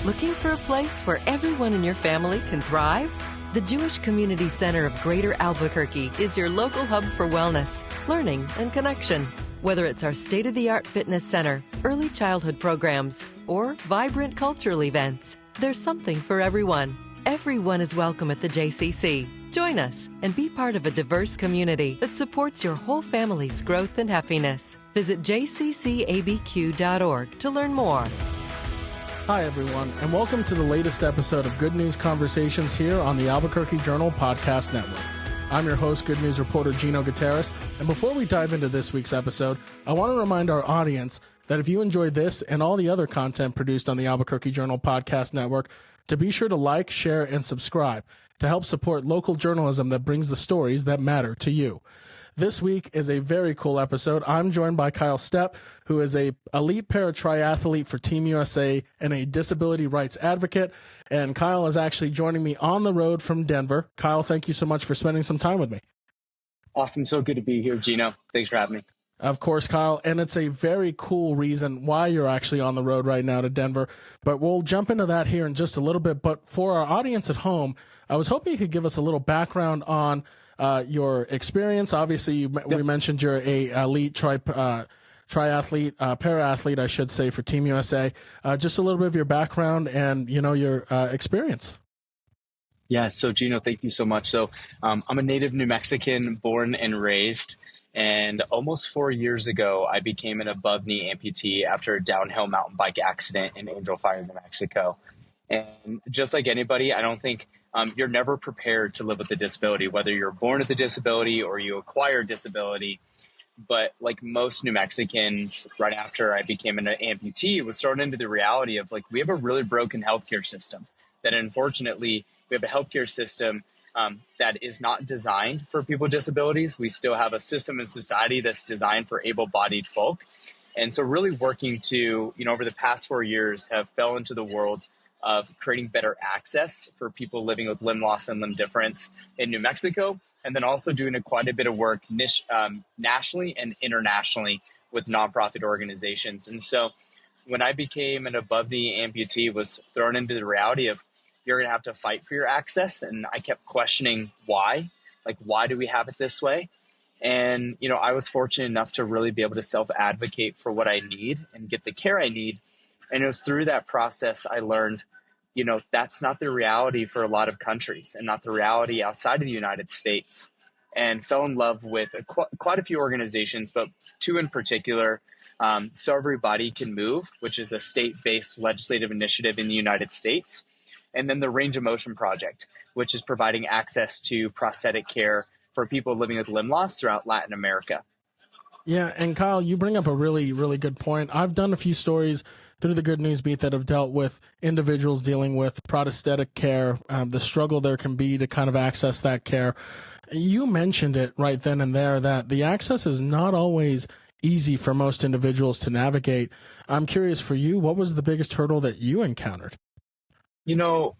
Looking for a place where everyone in your family can thrive? The Jewish Community Center of Greater Albuquerque is your local hub for wellness, learning, and connection. Whether it's our state-of-the-art fitness center, early childhood programs, or vibrant cultural events, there's something for everyone. Everyone is welcome at the JCC. Join us and be part of a diverse community that supports your whole family's growth and happiness. Visit jccabq.org to learn more. Hi, everyone, and welcome to the latest episode of Good News Conversations here on the Albuquerque Journal Podcast Network. I'm your host, Good News reporter Gino, and before we dive into this week's episode, I want to remind our audience that if you enjoy this and all the other content produced on the Albuquerque Journal Podcast Network, to be sure to like, share, and subscribe to help support local journalism that brings the stories that matter to you. This week is a very cool episode. I'm joined by Kyle Stepp, who is a elite para-triathlete for Team USA and a disability rights advocate. And Kyle is actually joining me on the road from Denver. Kyle, thank you so much for spending some time with me. Awesome. So good to be here, Gino. Thanks for having me. Of course, Kyle, and it's a very cool reason why you're actually on the road right now to Denver, but we'll jump into that here in just a little bit. But for our audience at home, I was hoping you could give us a little background on your experience. Obviously, we mentioned you're a elite triathlete, para-athlete, I should say, for Team USA. Just a little bit of your background and, your experience. Yeah, so Gino, thank you so much. So I'm a native New Mexican, born and raised. And almost 4 years ago, I became an above-knee amputee after a downhill mountain bike accident in Angel Fire, New Mexico. And just like anybody, I don't think you're never prepared to live with a disability, whether you're born with a disability or you acquire a disability. But like most New Mexicans, right after I became an amputee, was thrown into the reality of we have a really broken healthcare system. That unfortunately, we have a healthcare system that is not designed for people with disabilities. We still have a system in society that's designed for able-bodied folk. And so really working to, over the past 4 years, have fell into the world of creating better access for people living with limb loss and limb difference in New Mexico, and then also doing quite a bit of work nationally and internationally with nonprofit organizations. And so when I became an above-knee amputee, was thrown into the reality of you're going to have to fight for your access. And I kept questioning why. Why do we have it this way? And, I was fortunate enough to really be able to self-advocate for what I need and get the care I need. And it was through that process I learned, that's not the reality for a lot of countries and not the reality outside of the United States. And fell in love with quite a few organizations, but two in particular, So Everybody Can Move, which is a state-based legislative initiative in the United States. And then the Range of Motion Project, which is providing access to prosthetic care for people living with limb loss throughout Latin America. Yeah, and Kyle, you bring up a really, really good point. I've done a few stories through the Good News Beat that have dealt with individuals dealing with prosthetic care, the struggle there can be to kind of access that care. You mentioned it right then and there that the access is not always easy for most individuals to navigate. I'm curious for you, what was the biggest hurdle that you encountered? Gino,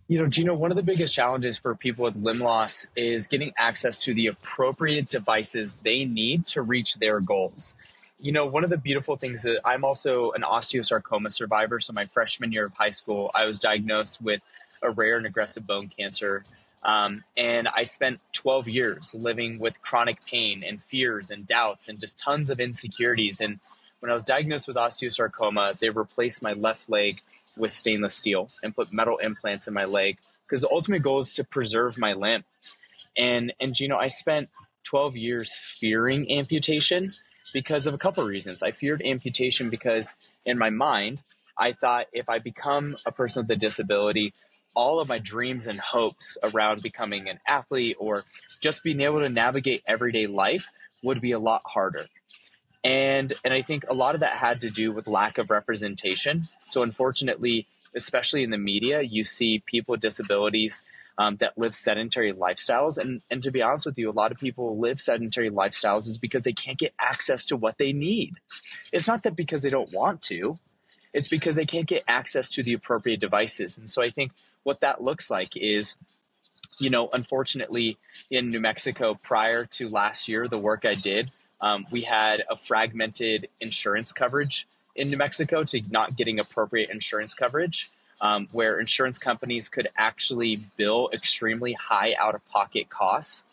one of the biggest challenges for people with limb loss is getting access to the appropriate devices they need to reach their goals. One of the beautiful things is I'm also an osteosarcoma survivor. So my freshman year of high school, I was diagnosed with a rare and aggressive bone cancer. And I spent 12 years living with chronic pain and fears and doubts and just tons of insecurities. And when I was diagnosed with osteosarcoma, they replaced my left leg with stainless steel and put metal implants in my leg because the ultimate goal is to preserve my limb. And Gino, I spent 12 years fearing amputation because of a couple of reasons. I feared amputation because in my mind, I thought if I become a person with a disability, all of my dreams and hopes around becoming an athlete or just being able to navigate everyday life would be a lot harder. And I think a lot of that had to do with lack of representation. So unfortunately, especially in the media, you see people with disabilities that live sedentary lifestyles. And to be honest with you, a lot of people live sedentary lifestyles is because they can't get access to what they need. It's not that because they don't want to, it's because they can't get access to the appropriate devices. And so I think what that looks like is, unfortunately in New Mexico prior to last year, the work I did, we had a fragmented insurance coverage in New Mexico to not getting appropriate insurance coverage. where insurance companies could actually bill extremely high out-of-pocket costs.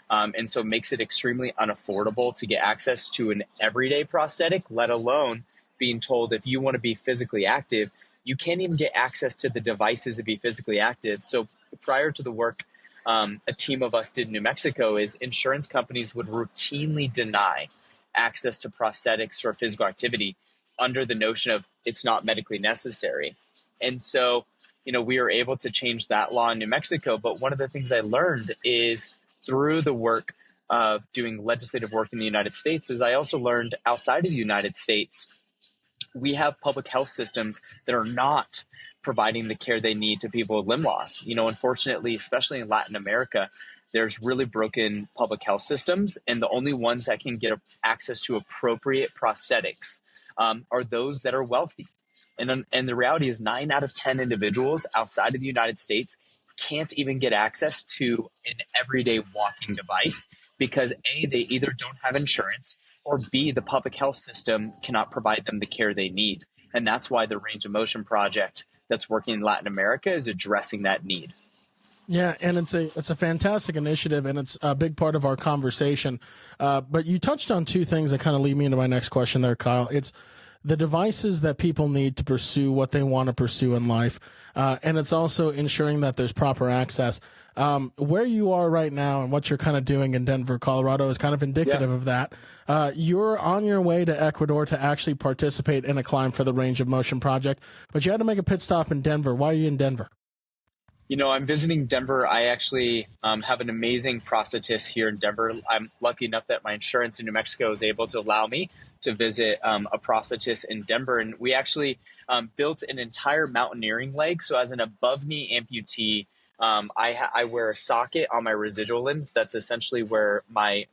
And so it makes it extremely unaffordable to get access to an everyday prosthetic, let alone being told if you want to be physically active, you can't even get access to the devices to be physically active. So prior to the work a team of us did in New Mexico, is insurance companies would routinely deny access to prosthetics for physical activity under the notion of it's not medically necessary. And so, we were able to change that law in New Mexico. But one of the things I learned is through the work of doing legislative work in the United States is I also learned outside of the United States, we have public health systems that are not providing the care they need to people with limb loss. Unfortunately, especially in Latin America, there's really broken public health systems, and the only ones that can get access to appropriate prosthetics are those that are wealthy. And the reality is 9 out of 10 individuals outside of the United States can't even get access to an everyday walking device because A, they either don't have insurance, or B, the public health system cannot provide them the care they need. And that's why the Range of Motion project that's working in Latin America is addressing that need. Yeah, and it's a fantastic initiative, and it's a big part of our conversation. But you touched on two things that kind of lead me into my next question there, Kyle. It's the devices that people need to pursue what they want to pursue in life, and it's also ensuring that there's proper access. Where you are right now and what you're kind of doing in Denver, Colorado is kind of indicative of that. You're on your way to Ecuador to actually participate in a climb for the Range of Motion project, but you had to make a pit stop in Denver. Why are you in Denver? I'm visiting Denver. I actually have an amazing prosthetist here in Denver. I'm lucky enough that my insurance in New Mexico is able to allow me to visit a prosthetist in Denver. And we actually built an entire mountaineering leg. So as an above-knee amputee, I wear a socket on my residual limbs. That's essentially where my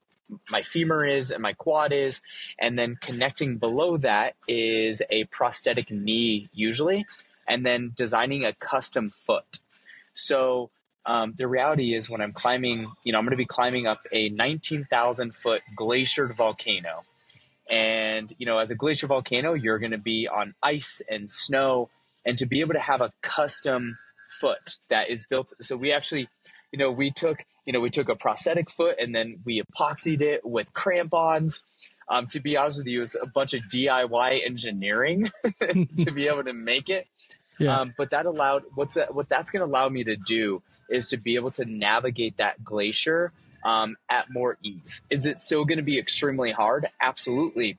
femur is and my quad is. And then connecting below that is a prosthetic knee usually, and then designing a custom foot. So the reality is when I'm climbing, I'm going to be climbing up a 19,000 foot glaciered volcano. And, as a glacier volcano, you're going to be on ice and snow, and to be able to have a custom foot that is built. So we actually, we took a prosthetic foot and then we epoxied it with crampons. To be honest with you, it's a bunch of DIY engineering to be able to make it. Yeah. But that allowed what that's going to allow me to do is to be able to navigate that glacier at more ease. Is it still going to be extremely hard? Absolutely.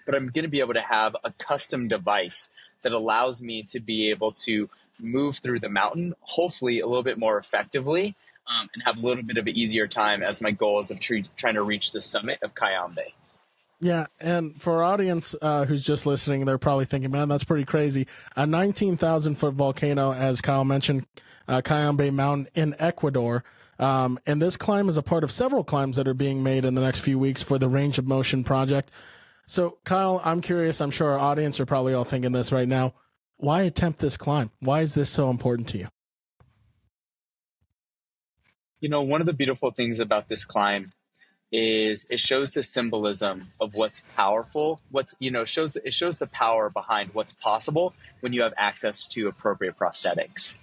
But I'm going to be able to have a custom device that allows me to be able to move through the mountain, hopefully a little bit more effectively, and have a little bit of an easier time as my goal is of trying to reach the summit of Cayambe. Yeah, and for our audience who's just listening, they're probably thinking, man, that's pretty crazy. A 19,000-foot volcano, as Kyle mentioned, Cayambe Mountain in Ecuador. And this climb is a part of several climbs that are being made in the next few weeks for the Range of Motion project. So, Kyle, I'm curious. I'm sure our audience are probably all thinking this right now. Why attempt this climb? Why is this so important to you? One of the beautiful things about this climb is it shows the symbolism of what's powerful. It shows the power behind what's possible when you have access to appropriate prosthetics.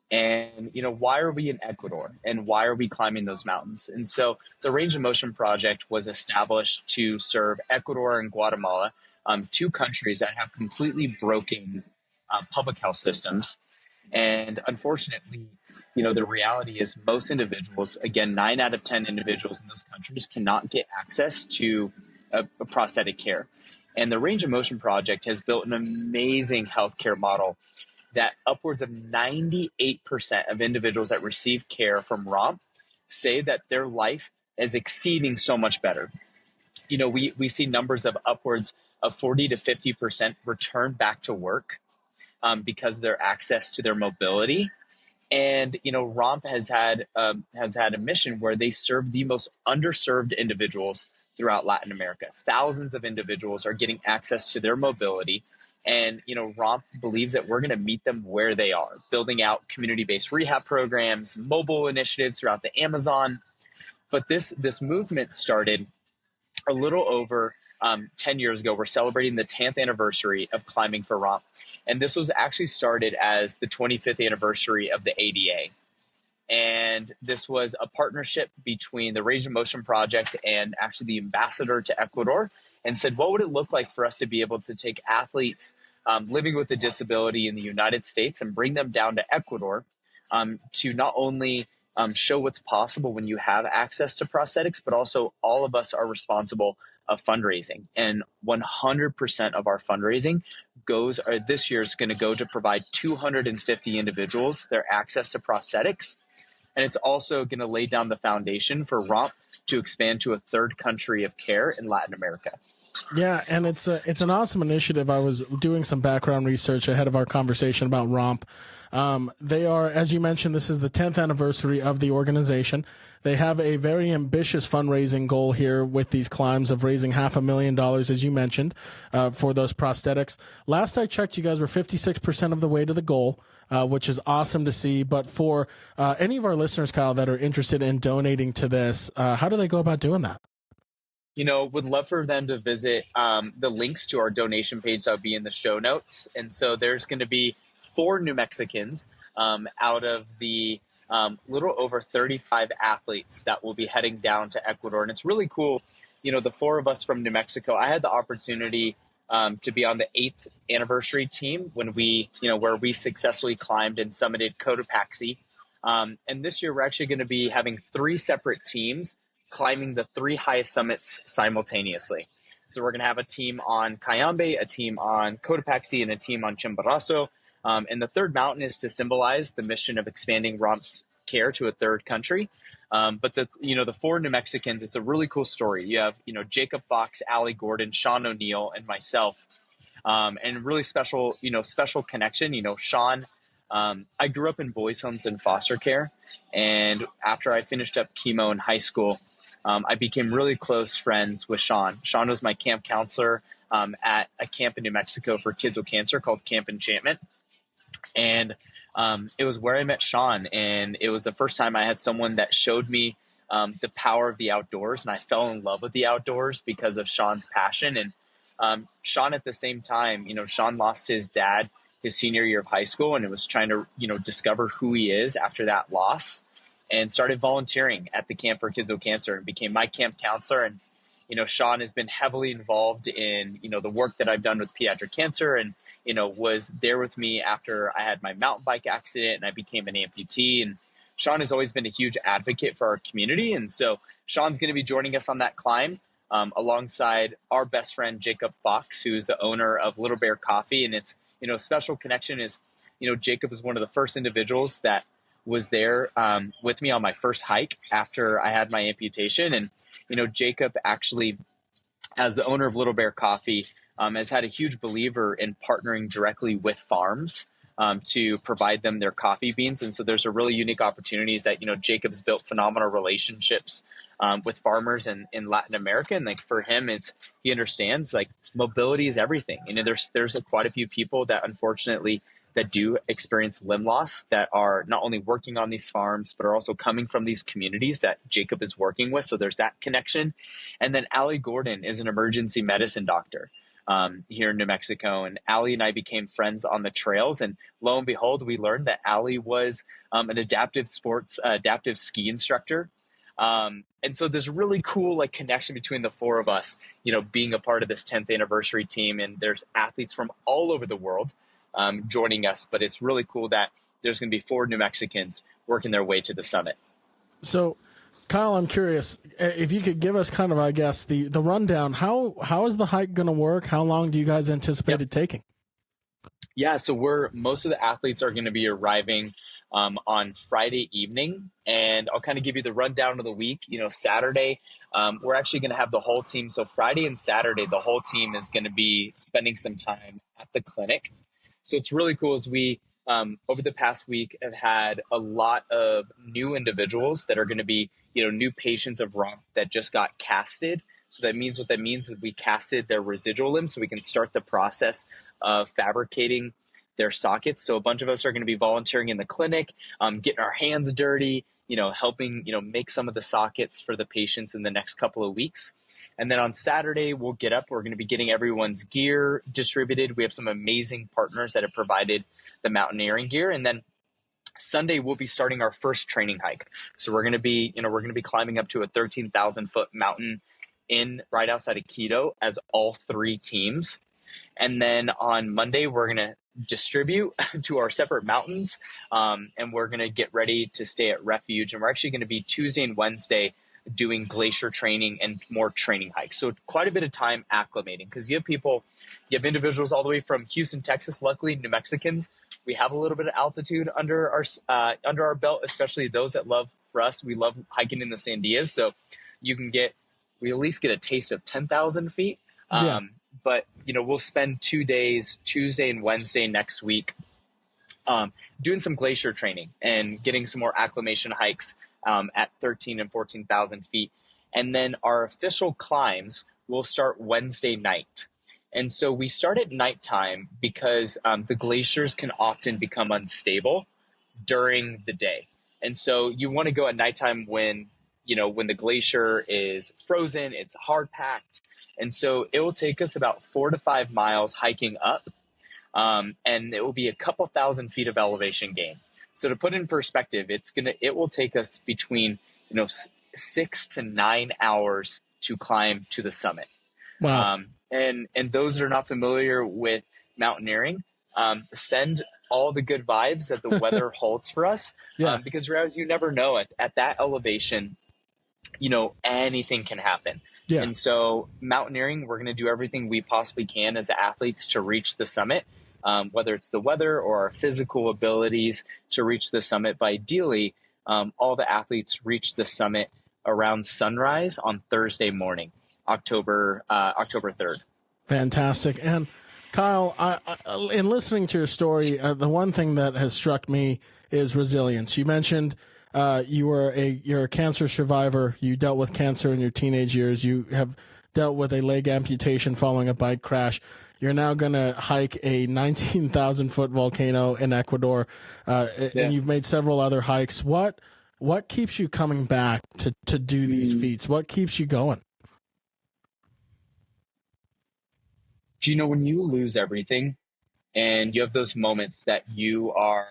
And, why are we in Ecuador and why are we climbing those mountains? And so the Range of Motion project was established to serve Ecuador and Guatemala, two countries that have completely broken public health systems. And unfortunately, the reality is most individuals, again, 9 out of 10 individuals in those countries cannot get access to a prosthetic care. And the Range of Motion project has built an amazing healthcare model that upwards of 98% of individuals that receive care from ROMP say that their life is exceeding so much better. We see numbers of upwards of 40 to 50% return back to work because of their access to their mobility. And, ROMP has had a mission where they serve the most underserved individuals throughout Latin America. Thousands of individuals are getting access to their mobility. And, ROMP believes that we're going to meet them where they are, building out community-based rehab programs, mobile initiatives throughout the Amazon. But this movement started a little over 10 years ago, we're celebrating the 10th anniversary of Climbing for Romp. And this was actually started as the 25th anniversary of the ADA. And this was a partnership between the Range of Motion Project and actually the ambassador to Ecuador, and said, what would it look like for us to be able to take athletes living with a disability in the United States and bring them down to Ecuador to not only show what's possible when you have access to prosthetics, but also all of us are responsible of fundraising. And 100% of our fundraising this year is going to go to provide 250 individuals their access to prosthetics. And it's also going to lay down the foundation for Romp to expand to a third country of care in Latin America. Yeah, and it's an awesome initiative. I was doing some background research ahead of our conversation about Romp. They are, as you mentioned, this is the 10th anniversary of the organization. They have a very ambitious fundraising goal here with these climbs of raising $500,000, as you mentioned, for those prosthetics. Last I checked, you guys were 56% of the way to the goal, which is awesome to see. But for any of our listeners, Kyle, that are interested in donating to this, how do they go about doing that? Would love for them to visit the links to our donation page that will be in the show notes. And so there's going to be 4 New Mexicans out of the little over 35 athletes that will be heading down to Ecuador. And it's really cool. The 4 of us from New Mexico, I had the opportunity to be on the 8th anniversary team when where we successfully climbed and summited Cotopaxi. And this year we're actually going to be having 3 separate teams climbing the 3 highest summits simultaneously. So we're going to have a team on Cayambe, a team on Cotopaxi, and a team on Chimborazo. And the third mountain is to symbolize the mission of expanding Romp's care to a third country. But the 4 New Mexicans, it's a really cool story. You have, Jacob Fox, Allie Gordon, Sean O'Neill, and myself. And really special connection. Sean, I grew up in boys' homes and foster care. And after I finished up chemo in high school, I became really close friends with Sean. Sean was my camp counselor at a camp in New Mexico for kids with cancer called Camp Enchantment. And it was where I met Sean. And it was the first time I had someone that showed me the power of the outdoors. And I fell in love with the outdoors because of Sean's passion. And Sean, at the same time, Sean lost his dad his senior year of high school, and it was trying to, discover who he is after that loss, and started volunteering at the Camp for Kids with Cancer and became my camp counselor. And, Sean has been heavily involved in, the work that I've done with pediatric cancer, and, was there with me after I had my mountain bike accident and I became an amputee. And Sean has always been a huge advocate for our community. And so Sean's going to be joining us on that climb alongside our best friend, Jacob Fox, who's the owner of Little Bear Coffee. And it's, special connection is, Jacob is one of the first individuals that was there with me on my first hike after I had my amputation. And, Jacob actually, as the owner of Little Bear Coffee, has had a huge believer in partnering directly with farms to provide them their coffee beans. And so there's a really unique opportunities that, Jacob's built phenomenal relationships with farmers in Latin America. And for him, he understands mobility is everything. There's quite a few people that unfortunately that do experience limb loss that are not only working on these farms, but are also coming from these communities that Jacob is working with. So there's that connection. And then Allie Gordon is an emergency medicine doctor here in New Mexico. And Allie and I became friends on the trails. And lo and behold, we learned that Allie was an adaptive ski instructor. And so there's really cool connection between the 4 of us, being a part of this 10th anniversary team. And there's athletes from all over the world joining us. But it's really cool that there's going to be 4 New Mexicans working their way to the summit. So, Kyle, I'm curious if you could give us kind of, I guess, the rundown. How is the hike going to work? How long do you guys anticipate it taking? Yeah, so most of the athletes are going to be arriving on Friday evening, and I'll kind of give you the rundown of the week. Saturday, we're actually going to have the whole team. So Friday and Saturday, the whole team is going to be spending some time at the clinic. So it's really cool as we, over the past week, have had a lot of new individuals that are going to be, new patients of Romp that just got casted. So what that means is we casted their residual limbs so we can start the process of fabricating their sockets. So a bunch of us are going to be volunteering in the clinic, getting our hands dirty, helping, make some of the sockets for the patients in the next couple of weeks. And then on Saturday, we'll get up. We're going to be getting everyone's gear distributed. We have some amazing partners that have provided the mountaineering gear. And then Sunday, we'll be starting our first training hike. So we're going to be climbing up to a 13,000 foot mountain right outside of Quito as all 3 teams. And then on Monday, we're going to distribute to our separate mountains. And we're going to get ready to stay at Refuge. And we're actually going to be Tuesday and Wednesday doing glacier training and more training hikes. So quite a bit of time acclimating, because you have individuals all the way from Houston, Texas. Luckily, New Mexicans, we have a little bit of altitude under our belt, especially those that we love hiking in the Sandias. So we at least get a taste of 10,000 feet. But, we'll spend 2 days, Tuesday and Wednesday next week, doing some glacier training and getting some more acclimation hikes at 13 and 14,000 feet. And then our official climbs will start Wednesday night. And so we start at nighttime because the glaciers can often become unstable during the day. And so you want to go at nighttime when the glacier is frozen, it's hard packed. And so it will take us about 4 to 5 miles hiking up. And it will be a couple thousand feet of elevation gain. So to put it in perspective, it will take us between 6 to 9 hours to climb to the summit. Wow. And those that are not familiar with mountaineering, send all the good vibes that the weather holds for us. Because you never know at that elevation, anything can happen. Yeah. And so mountaineering, we're going to do everything we possibly can as the athletes to reach the summit, whether it's the weather or our physical abilities to reach the summit. But ideally, all the athletes reach the summit around sunrise on Thursday morning, October 3rd. Fantastic. And Kyle, in listening to your story, the one thing that has struck me is resilience. You mentioned you're a cancer survivor. You dealt with cancer in your teenage years. You have dealt with a leg amputation following a bike crash. You're now going to hike a 19,000 foot volcano in Ecuador, and you've made several other hikes. What keeps you coming back to do these feats? What keeps you going? Gino, when you lose everything and you have those moments that you are,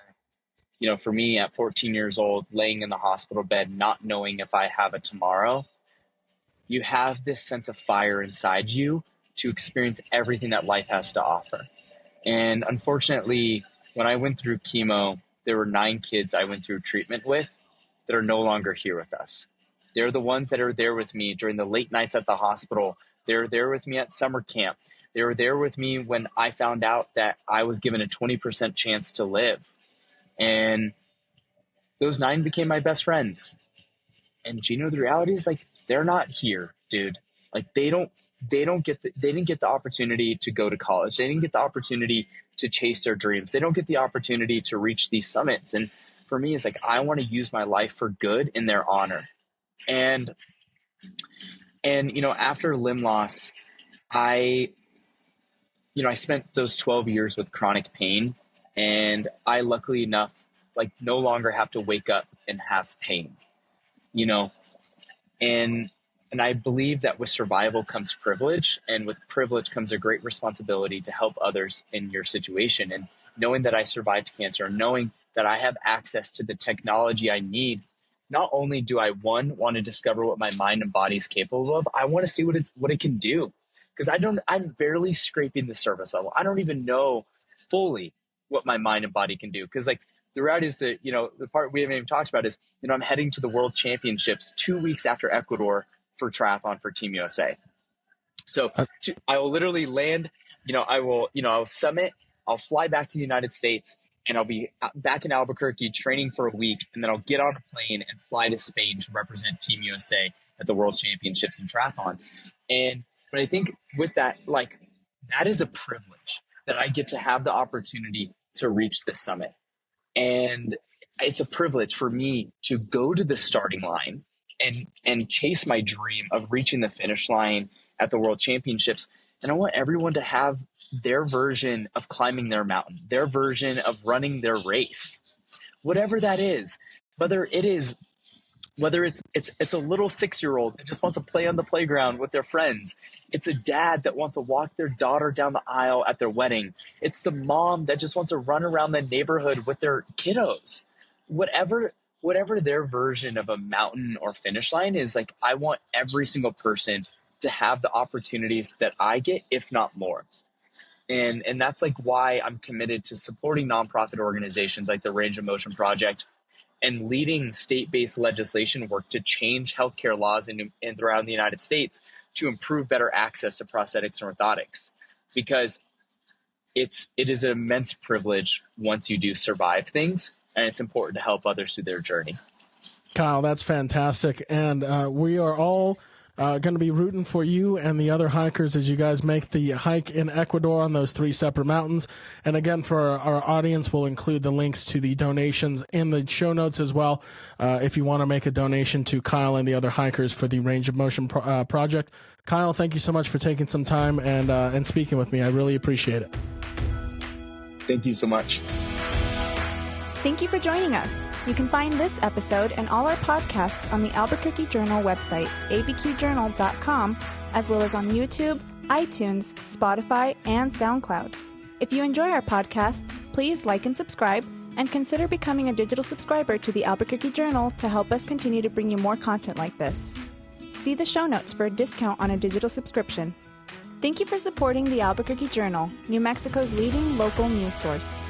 for me at 14 years old, laying in the hospital bed, not knowing if I have a tomorrow, you have this sense of fire inside you to experience everything that life has to offer. And unfortunately, when I went through chemo, there were 9 kids I went through treatment with that are no longer here with us. They're the ones that are there with me during the late nights at the hospital. They're there with me at summer camp. They were there with me when I found out that I was given a 20% chance to live. And those 9 became my best friends. And Gino, the reality is, they're not here, dude. They didn't get the opportunity to go to college. They didn't get the opportunity to chase their dreams. They don't get the opportunity to reach these summits. And for me, it's I want to use my life for good in their honor. And after limb loss, I spent those 12 years with chronic pain, and I luckily enough, no longer have to wake up and have pain, and I believe that with survival comes privilege, and with privilege comes a great responsibility to help others in your situation. And knowing that I survived cancer, knowing that I have access to the technology I need, not only do I want to discover what my mind and body is capable of, I want to see what it can do. Because I'm barely scraping the surface level. I don't even know fully what my mind and body can do. Because the reality is that, the part we haven't even talked about is, I'm heading to the World Championships 2 weeks after Ecuador for triathlon for Team USA. So I will literally land, I'll summit, I'll fly back to the United States, and I'll be back in Albuquerque training for a week. And then I'll get on a plane and fly to Spain to represent Team USA at the World Championships in triathlon. But I think with that, that is a privilege that I get to have the opportunity to reach the summit. And it's a privilege for me to go to the starting line and chase my dream of reaching the finish line at the World Championships. And I want everyone to have their version of climbing their mountain, their version of running their race, whatever that is, whether it is Whether it's a little 6-year-old that just wants to play on the playground with their friends. It's a dad that wants to walk their daughter down the aisle at their wedding. It's the mom that just wants to run around the neighborhood with their kiddos. Whatever their version of a mountain or finish line is, like, I want every single person to have the opportunities that I get, if not more. And that's like why I'm committed to supporting nonprofit organizations like the Range of Motion Project and leading state-based legislation work to change healthcare laws in throughout the United States to improve better access to prosthetics and orthotics. Because it is an immense privilege once you do survive things, and it's important to help others through their journey. Kyle, that's fantastic. And we are all going to be rooting for you and the other hikers as you guys make the hike in Ecuador on those 3 separate mountains. And again, for our audience, we'll include the links to the donations in the show notes as well. If you want to make a donation to Kyle and the other hikers for the Range of Motion project. Kyle, thank you so much for taking some time and speaking with me. I really appreciate it. Thank you so much. Thank you for joining us. You can find this episode and all our podcasts on the Albuquerque Journal website, abqjournal.com, as well as on YouTube, iTunes, Spotify, and SoundCloud. If you enjoy our podcasts, please like and subscribe, and consider becoming a digital subscriber to the Albuquerque Journal to help us continue to bring you more content like this. See the show notes for a discount on a digital subscription. Thank you for supporting the Albuquerque Journal, New Mexico's leading local news source.